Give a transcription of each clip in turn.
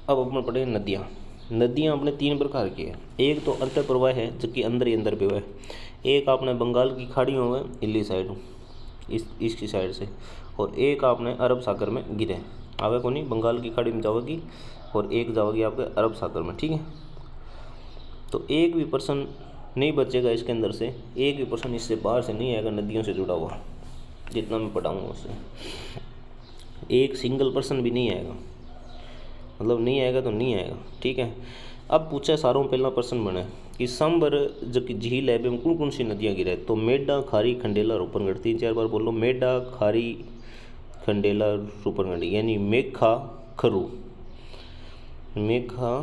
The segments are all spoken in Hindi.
अब अपन पढ़ेंगे नदियाँ। नदियाँ अपने तीन प्रकार की है। एक तो अंतर प्रवाह है जो कि अंदर ही अंदर पे है। एक आपने बंगाल की खाड़ियों में इली साइड इसकी साइड से, और एक आपने अरब सागर में गिरे आवे को नहीं, बंगाल की खाड़ी में जाओगी और एक जाओगी आपके अरब सागर में। ठीक है, तो एक भी पर्सन नहीं बचेगा इसके अंदर से, एक भी पर्सन इससे बाहर से नहीं आएगा नदियों से जुड़ा हुआ, जितना मैं पढ़ाऊँगा उससे एक सिंगल पर्सन भी नहीं आएगा, मतलब नहीं आएगा तो नहीं आएगा। ठीक है, अब पूछा सारों पहला प्रश्न बने कि सांबर जो कि झील है में कौन कौन सी नदियाँ गिरे, तो मेडा, खारी, खंडेला, रूपनगढ़। 3-4 बार बोलो, मेडा, खारी, खंडेला, रूपनगढ़, यानी मेखा खरू, मेखा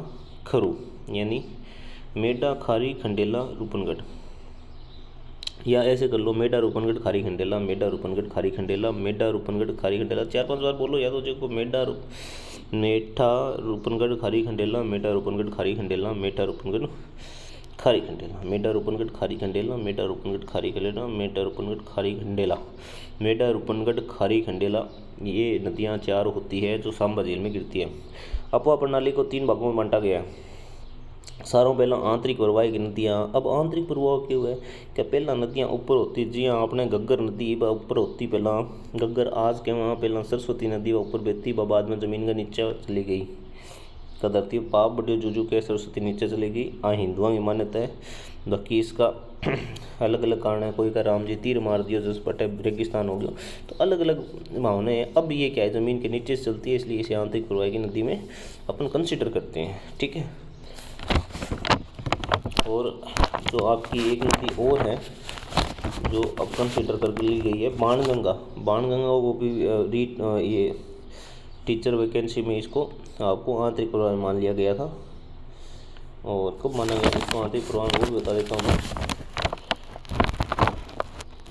खरू, यानी मेडा, खारी, खंडेला, रूपनगढ़, या ऐसे कर लो, मेडा, रूपनगढ़, खारी, खंडेला, मेडा, रूपनगढ़, खारी, खंडेला, मेडा, रूपनगढ़, खारी, खंडेला। 4-5 बार बोलो, या तो जो मेडा, मेठा, रूपनगढ़, खारी, खंडेला, मेडा, रूपनगढ़, खारी, खंडेला, मेठा, रूपनगढ़, खारी, खंडेला, मेडा, रूपनगढ़, खारी, खंडेला, मेडा, रूपनगढ़, खारी, खंडेला, मेडा, रूपनगढ़, खारी, खंडेला, मेडा, रूपनगढ़, खारी, खंडेला। ये नदियाँ 4 होती है जो सांबा झील में गिरती है। अफवाह प्रणाली को 3 भागों में बांटा गया है। सारों पहला आंतरिक प्रवाहिक नदियाँ। अब आंतरिक प्रवाह क्यों है क्या, पहला नदियाँ ऊपर होती, जी हाँ, अपने घग्गर नदी व ऊपर होती, पहला घग्गर आज के वहाँ पहला सरस्वती नदी व ऊपर बहती व बाद में जमीन का नीचे चली गई, का धरती पाप बड़े जूजू के सरस्वती नीचे चली गई। हिंदुओं की मान्यता है, बाकी इसका अलग अलग कारण है। कोई का राम जी तीर मार दिया जिस पटे रेगिस्तान हो गया, तो अलग अलग भावनाएं हैं। अब ये क्या है, ज़मीन के नीचे से चलती है, इसलिए इसे आंतरिक प्रवाहिक नदी में अपन कंसिडर करते हैं। ठीक है, और जो आपकी एक नदी और है जो अब कंसिडर कर ली गई है, बाणगंगा। बाणगंगा वो भी ये टीचर वैकेंसी में इसको आपको आंतरिक प्रवाह मान लिया गया था। और कब माना गया इसको आंतरिक प्रवाह, वो भी बता देता हूँ मैं।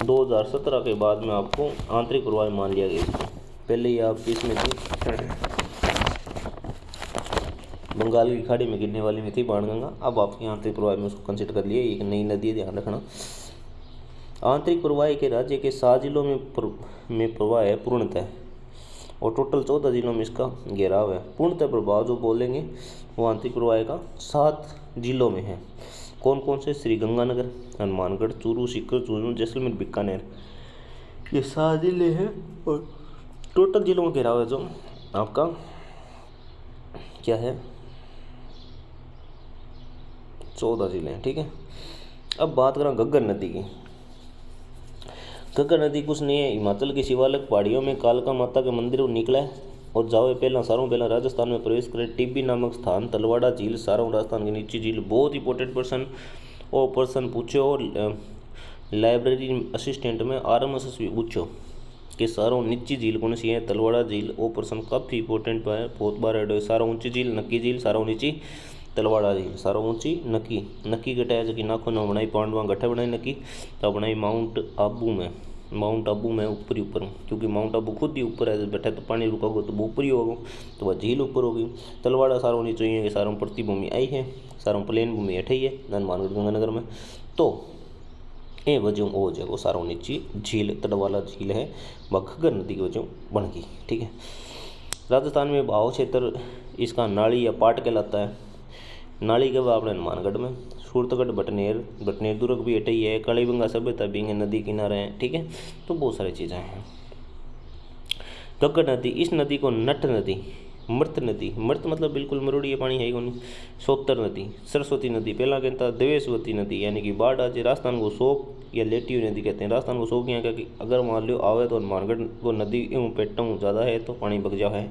2017 के बाद में आपको आंतरिक प्रवाह मान लिया गया इसको। पहले ही आपकी इसमें थी बंगाल की खाड़ी में गिरने वाली में थी बाणगंगा, अब आपके आंतरिक प्रवाह में उसको कंसिडर कर लिया। एक नई नदी है, ध्यान रखना। आंतरिक प्रवाह के राज्य के 7 जिलों में प्रवाह है पूर्णतः, और टोटल 14 जिलों में इसका घेराव है। पूर्णतः प्रभाव जो बोलेंगे वो आंतरिक प्रवाह का 7 जिलों में है। कौन कौन से, श्री गंगानगर, हनुमानगढ़, चूरू, सीकर, झुंझुनू, जैसलमेर, बीकानेर, ये 7 जिले हैं। और टोटल जिलों का घेराव है जो आपका क्या है, 14 जिले हैं। ठीक है, अब बात करें घग्गर नदी की। घग्गर नदी कुछ नहीं है, हिमाचल की शिवालिक पहाड़ियों में कालका माता के मंदिर निकला है और जाओ पहला सारों पहला राजस्थान में प्रवेश करे। टिब्बी नामक स्थान, तलवाड़ा झील, सारों राजस्थान की नीची झील। बहुत इंपॉर्टेंट पर्सन पूछो, और लाइब्रेरी असिस्टेंट में RMSS भी पूछो कि सारों नीची झील कौन सी है, तलवाड़ा झील। वो पर्सन काफ़ी इंपॉर्टेंट है, बहुत बार ऐड है। सारों ऊंची झील, नक्की झील, सारों नीची तलवाड़ा झील, सारों ऊंची नक्की। नक्की गटाया जो कि नाखो न बनाई पांडवा गठा बनाई नक्की, तो बनाई माउंट आबू में ऊपर ही ऊपर, क्योंकि माउंट आबू खुद ही ऊपर है, बैठा तो पानी रुका तो वो ऊपर ही होगा, तो वह झील ऊपर होगी। तलवाड़ा सारों नीचे ही है, सारों प्रतिभूमि आई है, सारों प्लेन भूमि हटे ही है हनुमानगढ़ गंगानगर में। तो ये वजह वो जो सारों नीची झील तलवाड़ा झील है, वह घग्गर नदी की वजह बन गई। ठीक है, राजस्थान में भाव क्षेत्र इसका नाली या पाट कहलाता है। नाली के बाद अपने हनुमानगढ़ में, सूरतगढ़, बटनेर दुर्ग भी हटे ही है, कलिबंगा सभ्यता भी है, नदी किनारे हैं। ठीक है, तो बहुत सारी चीज़ें हैं। घग्गर नदी, इस नदी को नट नदी, मृत नदी, मृत मतलब बिल्कुल मरोड़ी पानी है ही, सोतर नदी, सरस्वती नदी, पहला कहता है देवेशवती नदी, यानी कि बाढ़ आज राजस्थान को शोक या लेटी हुई नदी कहते हैं। राजस्थान को शोक यहाँ का अगर मान लो आवे तो हनुमानगढ़ को नदी पेटों ज़्यादा है तो पानी बग जाओ है।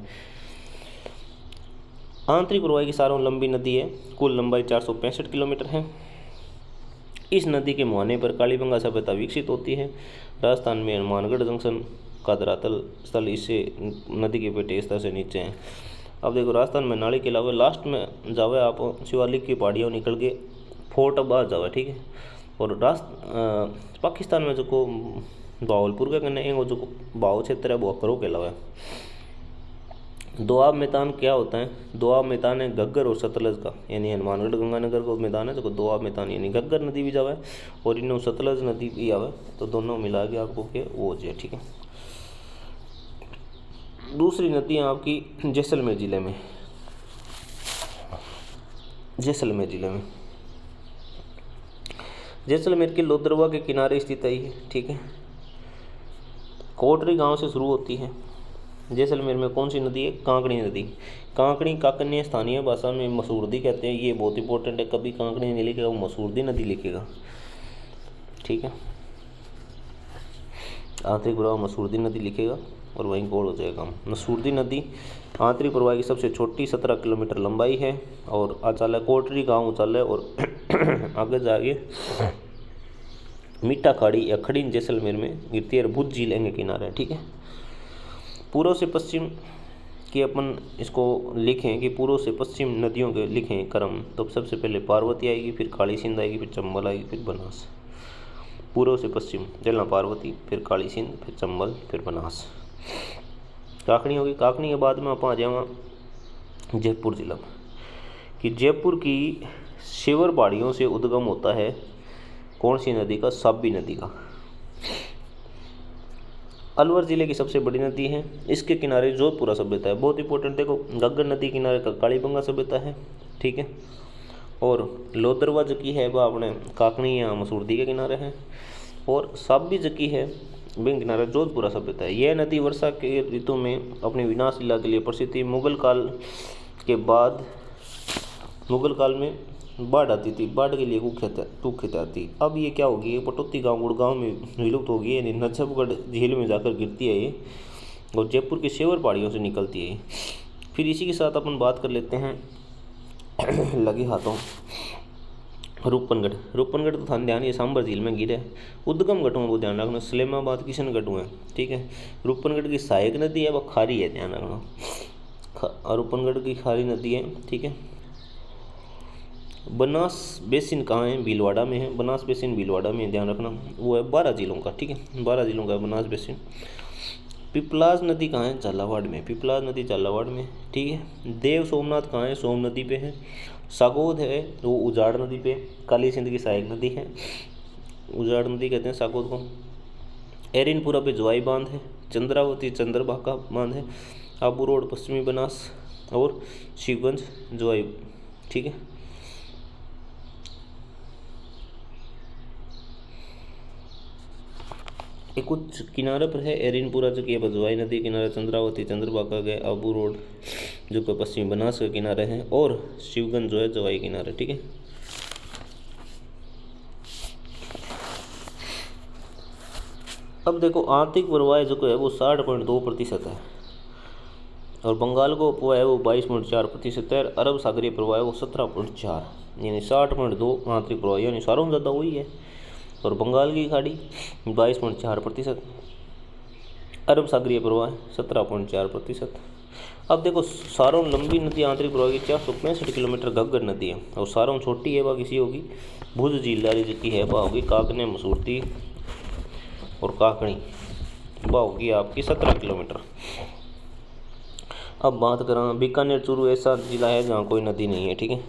आंतरिक प्रवाह की सारों लंबी नदी है, कुल लंबाई 465 किलोमीटर है। इस नदी के मुहाने पर कालीबंगा सभ्यता विकसित होती है। राजस्थान में हनुमानगढ़ जंक्शन का धरातल स्थल इससे नदी के पेटे स्तर से नीचे हैं। अब देखो, राजस्थान में नाली के अलावा लास्ट में जावे आप शिवालिक की पहाड़ियों निकल के फोर्ट अब जावे। ठीक है, और पाकिस्तान में जो को भावलपुर के कन्ने वो जो भाव क्षेत्र है वो अकरो के अलावा। दोआब मैदान क्या होता है, दोआब मैदान है घग्गर और सतलज का, यानी हनुमानगढ़ गंगानगर को मैदान है जो दोआब मैदान, यानी घग्गर नदी भी जावे और इन सतलज नदी भी आवे, तो दोनों मिला के आपको के वो जो है। ठीक है, दूसरी नदियाँ आपकी जैसलमेर ज़िले में, जैसलमेर जिले में। जैसलमेर के लोदरवा के किनारे स्थित है ये, ठीक है। कोटरी गांव से शुरू होती है। जैसलमेर में कौन सी नदी है? कांकड़ी नदी। कांकड़ी काकन्य स्थानीय भाषा में मसूरदी कहते हैं। ये बहुत इंपॉर्टेंट है, कभी कांकड़ी नहीं लिखेगा, वो मसूरदी नदी लिखेगा, ठीक है। आंतरिक प्रवाह मसूरदी नदी लिखेगा और वहीं गोल हो जाएगा। मसूरदी नदी आंतरिक प्रवाह की सबसे छोटी 17 किलोमीटर लंबाई है और आचालय कोटरी गांव उचालय और आगे जाके मीठा खाड़ी या खड़ी जैसलमेर में गिरती है। भुज झील के किनारे है, ठीक है। पूर्व से पश्चिम की अपन इसको लिखें कि पूर्व से पश्चिम नदियों के लिखें क्रम, तो सबसे पहले पार्वती आएगी, फिर काली सिंध आएगी, फिर चंबल आएगी, फिर बनास। पूर्व से पश्चिम जलना पार्वती, फिर काली सिंध, फिर चंबल, फिर बनास। काकनी होगी। काकनी के बाद में आप आ जाएगा जयपुर जिला में, कि जयपुर की शिवर पहाड़ियों से उद्गम होता है कौन सी नदी का? साबी नदी का। अलवर जिले की सबसे बड़ी नदी है। इसके किनारे जोधपुरा सभ्यता है, बहुत इंपॉर्टेंट। देखो, घग्गर नदी किनारे का कालीबंगा सभ्यता है, ठीक है। और लोदरवा जो की है वह अपने काकनी या मसूरदी के किनारे है। और साबी जो की है बिंग किनारा जोधपुरा सभ्यता है। यह नदी वर्षा के ऋतु में अपनी विनाश लीला के लिए प्रसिद्ध थी। मुगल काल के बाद मुगल काल में बाढ़ आती थी, बाढ़ के लिए कुख्यात आती। अब ये क्या होगी? पटौती गांव गुड़गांव में विलुप्त होगी, यानी नजफगढ़ झील में जाकर गिरती है ये, और जयपुर की शेवर पहाड़ियों से निकलती है। फिर इसी के साथ अपन बात कर लेते हैं लगे हाथों रूपनगढ़। रूपनगढ़ तो ध्यान, ये सांबर झील में गिरे। उद्गम घटों को ध्यान रखना, सलेमाबाद किशनगढ़ है, ठीक है। रूपनगढ़ की सहायक नदी है, वह खारी है, ध्यान रखना। रूपनगढ़ की खारी नदी है, ठीक है। बनास बेसिन कहाँ है? भीलवाड़ा में है। बनास बेसिन भीलवाड़ा में, ध्यान रखना। वो है 12 जिलों का, ठीक है। 12 जिलों का बनास बेसिन। पिपलाज नदी कहाँ है? झालावाड़ में। पिपलाज नदी झालावाड़ में, ठीक है। देव सोमनाथ कहाँ है? सोम नदी पे है। सागोद है वो उजाड़ नदी पे। काली सिंध की सहायक नदी है, उजाड़ नदी कहते हैं सागोद को। एरिनपुरा पे जवाई बांध है। चंद्रावती चंद्रभागा बांध है। आबू रोड पश्चिमी बनास और शिवगंज जवाई, ठीक है। ये कुछ किनारे पर है। एरिनपुरा जो कि बजवाई नदी किनारे, चंद्रावती चंद्रभागा गए, आबू रोड जो कि पश्चिमी बनास के किनारे हैं, और शिवगंज जो है जवाई किनारे, ठीक है। अब देखो, आर्थिक प्रवाह जो है वो 60.2% है, और बंगाल को उपवाह है वो 22.4% है। अरब सागरीय प्रवाह है वो 17.4, यानी 60.2 आंतरिक प्रवाह, यानी सारों में ज़्यादा वही है। और बंगाल की खाड़ी 22.4%, अरब सागरीय प्रवाह 17.4%। अब देखो, सारों लंबी नदी आंतरिक प्रवाह की 465 किलोमीटर घग्गर नदी है, और सारों छोटी है वह किसी होगी भुज झीलदारी जो की है वह होगी काकने मसूरती और काकड़ी, वह होगी आपकी 17 किलोमीटर। अब बात करें बीकानेर चूरू, ऐसा जिला है जहाँ कोई नदी नहीं है, ठीक है।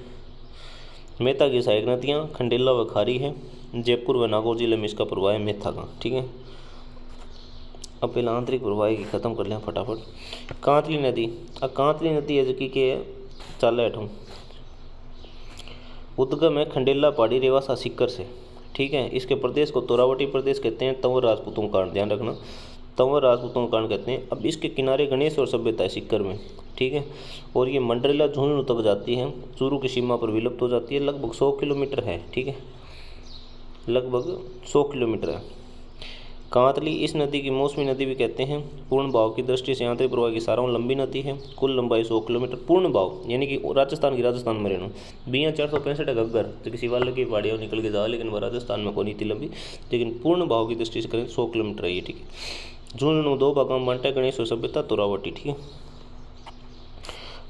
मेहता की सहायक नदियाँ खंडेला व खारी है। जयपुर व नागौर जिले में इसका प्रवाह है मेथा का, ठीक है। अब पहले आंतरिक प्रवाह की खत्म कर लें फटाफट। कांतली नदी। अब कांतली नदी है जो कि चाले हटूँ उद्गम है खंडेला पहाड़ी रेवासा सीकर से, ठीक है। इसके प्रदेश को तोरावटी प्रदेश कहते हैं। तंवर राजपूतों का ध्यान रखना, तंवर राजपूतों का कहते हैं। अब इसके किनारे गणेश और सभ्यता है सीकर में, ठीक है। और ये मंडरेला झुंझुनू तक जाती है, चूरू की सीमा पर विलुप्त हो जाती है। लगभग 100 किलोमीटर है, ठीक है, लगभग 100 किलोमीटर है। कांतली इस नदी की मौसमी नदी भी कहते हैं। पूर्ण भाव की दृष्टि से आंतरिक प्रवाह की सारों लंबी नदी है, कुल लंबाई 100 किलोमीटर। पूर्ण भाव यानी कि राजस्थान की राजस्थान में रहना 465 है घग्गर, जो किसी वाले की पहाड़ियों निकल के जाओ, लेकिन वह राजस्थान में कोई नहीं थी लंबी, लेकिन पूर्ण भाव की दृष्टि से करें 100 किलोमीटर है ये, ठीक है। झुंझुनू 2 भागों में बांटा, गणेश और सभ्यता तोरावटी, ठीक है।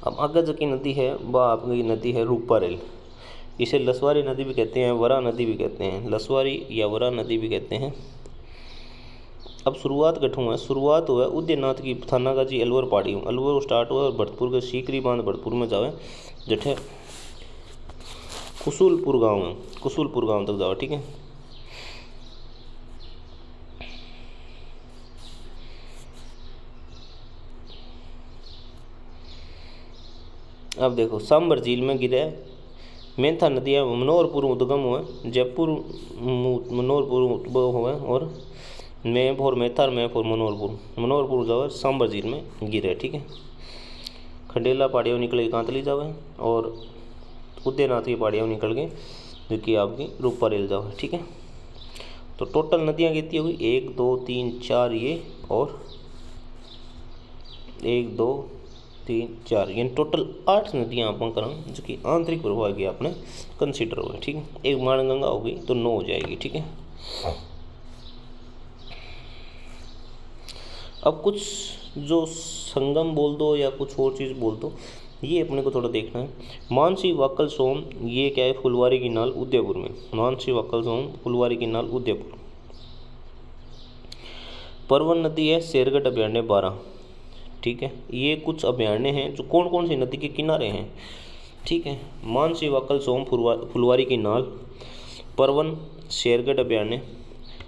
अब आगे जो की नदी है वह आपकी नदी है रूपारेल। इसे लसवारी नदी भी कहते हैं, वरा नदी भी कहते हैं, लसवारी या वरा नदी भी कहते हैं। अब शुरुआत गठू है, शुरुआत हुआ उदयनाथ की थानागाजी अलवर पहाड़ी, अलवर स्टार्ट हुआ और भरतपुर के सीकरी बांध भरतपुर में जावे, जठे कुसुलपुर गांव है, कुसुलपुर गांव तक जाओ, ठीक है। अब देखो, सांबर झील में गिरे मेंथा नदियाँ मनोहरपुर उद्गम हुआ, जयपुर मनोहरपुर उद्भव हुआ, और मैप और मेथा और मैप और मनोहरपुर जावे सांबर झील में गिरे। ठीक है। खंडेला पहाड़ियों निकले कांतली जावे, और उदयनाथ की पहाड़ियों निकल के जो कि आपकी रूपा रेल जावे। ठीक है। तो टोटल नदियाँ कितनी होगी, 1 2 3 4 ये, और 1 2 3 4, यानी टोटल 8 नदियाँ अपन करें जो कि आंतरिक प्रवाह की आपने कंसिडर हुआ। ठीक है। एक माणगंगा होगी तो 9 हो जाएगी। ठीक है। अब कुछ जो संगम बोल दो या कुछ और चीज़ बोल दो, ये अपने को थोड़ा देखना है। मानसी वाकल सोम, ये क्या है, फुलवारी की नाल उदयपुर में। मानसी वाकल सोम फुलवारी की नाल उदयपुर। परवन नदी है शेरगढ़ अभयारण्य 12। ठीक है। ये कुछ अभयारण्य हैं जो कौन कौन सी नदी के किनारे हैं। ठीक है। मानसी वाकल सोम फुलवारी की नाल, परवन शेरगढ़ अभयारण्य,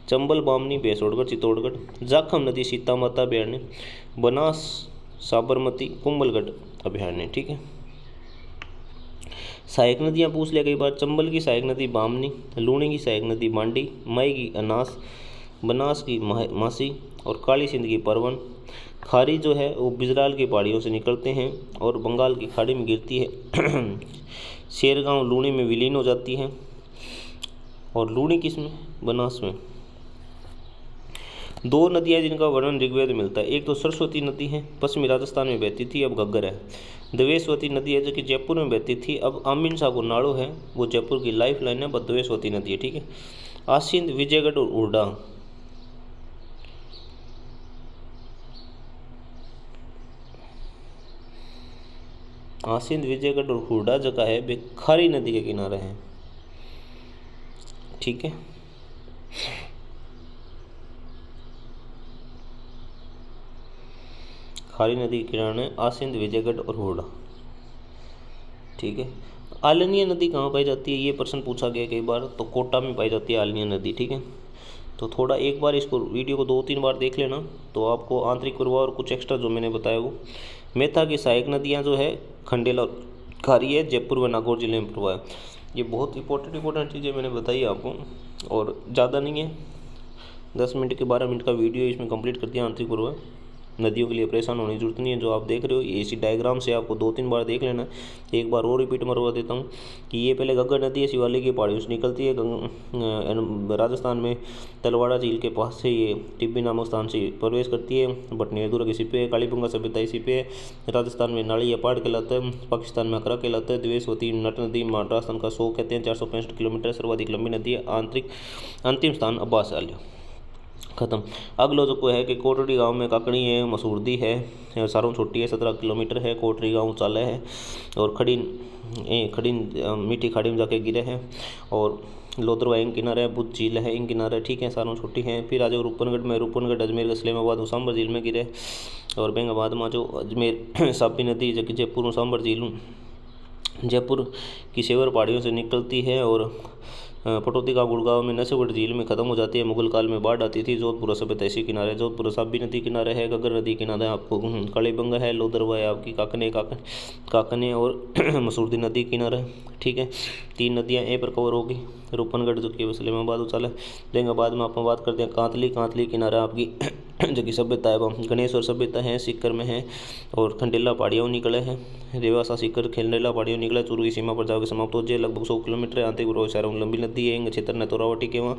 चंबल बामनी भैंसोड़गढ़ चित्तौड़गढ़, जाखम नदी सीता माता अभयारण्य, बनास साबरमती कुंभलगढ़ अभयारण्य। ठीक है। सहायक नदियाँ पूछ लिया कई बार। चंबल की सहायक नदी बामनी, लूणी की सहायक नदी मांडी, मई की अनास, बनास की मासी, और काली सिंध की परवन। खारी जो है वो बिजराल की पहाड़ियों से निकलते हैं और बंगाल की खाड़ी में गिरती है। शेरगांव लूणी में विलीन हो जाती है, और लूणी किस में, बनास में। 2 नदियाँ जिनका वर्णन ऋग्वेद में मिलता है, एक तो सरस्वती नदी है, पश्चिमी राजस्थान में बहती थी, अब घग्गर है। द्वेषवती नदी है जो कि जयपुर में बहती थी, अब आमीन सागर नाड़ो है, वो जयपुर की लाइफ लाइन है, बट द्वेषवती नदी है। ठीक है। आसिंद विजयगढ़ और उर्डा, आसिंद विजयगढ़ और हुडा जगह है वे खारी नदी के किनारे हैं। ठीक है। खारी नदी के किनारे आसिंद विजयगढ़ और हुडा। ठीक है। आलनीय नदी कहाँ पाई जाती है, ये प्रश्न पूछा गया कई बार, तो कोटा में पाई जाती है आलनीय नदी। ठीक है। तो थोड़ा एक बार इसको वीडियो को 2-3 बार देख लेना, तो आपको आंतरिक प्रवाह और कुछ एक्स्ट्रा जो मैंने बताया वो। मेथा की सहायक नदियाँ जो है खंडेला खारी है, जयपुर व नागौर जिले में प्रवाह है। ये बहुत इंपॉर्टेंट चीज़ें मैंने बताई आपको, और ज़्यादा नहीं है, 10 मिनट के 12 मिनट का वीडियो इसमें कंप्लीट कर दिया आंतरिक प्रवाह। नदियों के लिए परेशान होने की जरूरत नहीं है। जो आप देख रहे हो ये इसी डायग्राम से आपको 2-3 बार देख लेना। एक बार और रिपीट मरवा देता हूँ कि ये पहले घग्गर नदी है, शिवालिक की पहाड़ियों से निकलती है, राजस्थान में तलवाड़ा झील के पास से ये टिब्बी नामक स्थान से प्रवेश करती है। बटनेरदुर्ग इसी पे है, कालीबंगा सभ्यता इसी पे है, राजस्थान में नाली पहाड़ कहलाता है, पाकिस्तान में अकरा कहलाता है। द्वेषवती नट नदी राजस्थान का 100 कहते हैं, 465 किलोमीटर सर्वाधिक लंबी नदी है। अंतिम स्थान अब्बास आलिया। खत्म। अगलो जो है कि कोटड़ी गांव में काकड़ी है, मसूरदी है, सारों छोटी है, 17 किलोमीटर है, कोटड़ी गांव चाला है, और खड़ीन मीठी खाड़ी में जाके गिरे हैं, और लोदरवा इंग किनारा है, बुद्ध झील है इंग किनारा है। ठीक है। सारों छोटी है। फिर आ जाओ रूपनगढ़ में, रूपनगढ़ अजमेर इस्लामाबाद सांबर झील में गिरे, और बेंगाबाद में जो अजमेर साबी नदी जो कि जयपुर सांबर झील जयपुर की सेवर पहाड़ियों से निकलती है, और पटौदी का गुड़गांव में नसेगढ़ झील में खत्म हो जाती है। मुगल काल में बाढ़ आती थी। जोधपुर सभ्यता इसी किनारे, जोधपुर साबी नदी किनारे है, घग्गर नदी किनारे आपको कालीबंगा है, लोदरवा है आपकी काकने और मसूरदी नदी किनारे। ठीक है। 3 नदियाँ ए पर कवर होगी। रूपनगढ़ जो कि इस्लामाबाद उचाला देंगे। बाद में आप बात करते हैं कांतली किनारा आपकी जो कि सभ्यता है, गणेश्वर सभ्यता है, सीकर में है, और खंडेला पहाड़ियों निकले हैं, रेवासा सीकर खंडेला पहाड़ियों निकले, चूरू की सीमा पर जाकर समाप्त हो जाए। लगभग 100 किलोमीटर आंतरिक प्रवाह शहरों लंबी नदी है, क्षेत्र ने तोरावटी के वहाँ।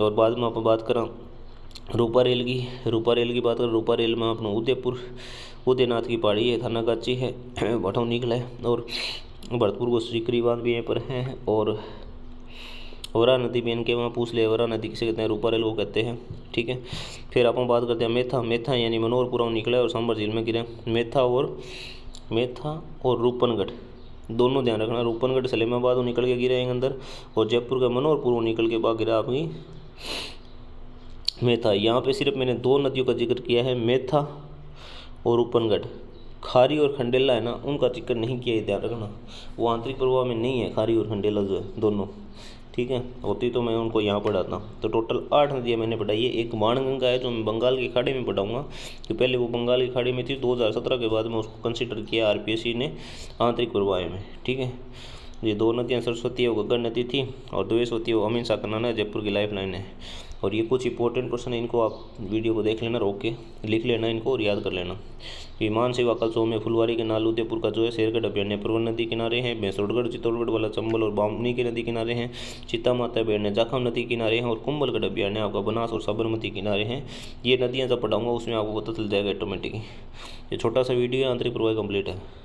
और बाद में आप बात करें रूपा रेल की बात करें, रूपा रेल में अपना उदयनाथ की पहाड़ी है, थानागाची है, भटौ निकला है, और भरतपुर को सीकरी बांध भी यहाँ पर है, और वरा नदी भी इनके वहाँ पूछ ले, वरा नदी किसे कहते हैं, रूपा रेल को कहते हैं। ठीक है। फिर अपन बात करते हैं मेथा यानी मनोहरपुरा निकला और सांबर झील में गिरे। मेथा और रूपनगढ़ दोनों ध्यान रखना। रूपनगढ़ सलेमाबाद निकल के गिरे अंदर, और जयपुर का मनोहरपुर निकल के बाद गिरा आपकी मेथा। यहाँ पे सिर्फ मैंने 2 नदियों का जिक्र किया है, मेथा और रूपनगढ़। खारी और खंडेला है ना, उनका जिक्र नहीं किया है, ध्यान रखना। वो आंतरिक प्रवाह में नहीं है, खारी और खंडेला जो है दोनों। ठीक है। होती तो मैं उनको यहाँ पढ़ाता। तो टोटल 8 नदियाँ मैंने पढ़ाई है। एक बाणगंगा है जो मैं बंगाल की खाड़ी में पढ़ाऊँगा, कि पहले वो बंगाल की खाड़ी में थी, 2017 के बाद में उसको कंसिडर किया आरपीएससी ने आंतरिक प्रवाह में। ठीक है। ये दो नदियाँ सरस्वती है वो घग्गर नदी थी, और द्वेषवती वो अमीन शाह का नाना है, जयपुर की लाइफ लाइन है। और ये कुछ इंपॉर्टेंट क्वेश्चन है, इनको आप वीडियो को देख लेना, रोक के लिख लेना इनको और याद कर लेना। ये मानसेवा कलसोम में फुलवारी के नाल उदयपुर का जो है शेरगढ़ अभयारण्य परवन नदी किनारे हैं, भैंसोड़गढ़ चित्तौड़गढ़ वाला चंबल और बामनी की नदी किनारे हैं, चित्ता माता अभयारण्य जाखम नदी किनारे हैं, और कुंभलगढ़ अभयारण्य आपका बनास और साबरमती किनारे हैं। ये नदियाँ जब पढ़ाऊँगा उसमें आपको पता चल जाएगा ऑटोमेटिक। ये छोटा सा वीडियो है, आंतरिक प्रवाह कंप्लीट है।